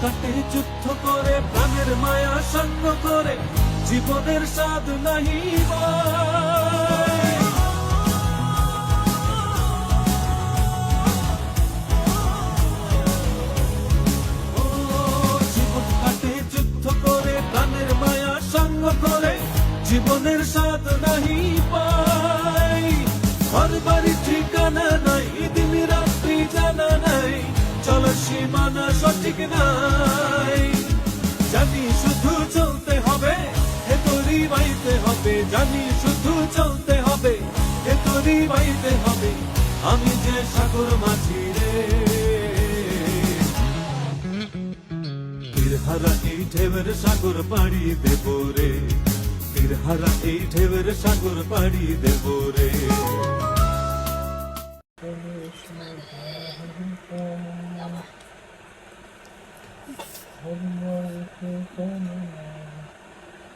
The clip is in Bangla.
কাটে যুদ্ধ করে প্রাণের মায়া সঙ্গ করে জীবনের স্বাদ নাহি পায়। ও জীবন কাটে যুদ্ধ করে প্রাণের মায়া সঙ্গ করে জীবনের স্বাদ নাহি পায়। ঘর বাড়ি ঠিকানা নাই, দিন রাত্রি জানা নাই, চলার সীমানা সঠিক নাই। জানি শুধু চলতে হবে, এ তোরই বাইতে হবে, জানি শুধু চলতে হবে, এ তোরই বাইতে হবে। আমি যে সাগর মাঝি রে, তীরহারা এই ঢেউয়ের সাগর পাড়ি দেব রে, তীরহারা এই ঢেউয়ের সাগর পাড়ি দেব রে। Hadi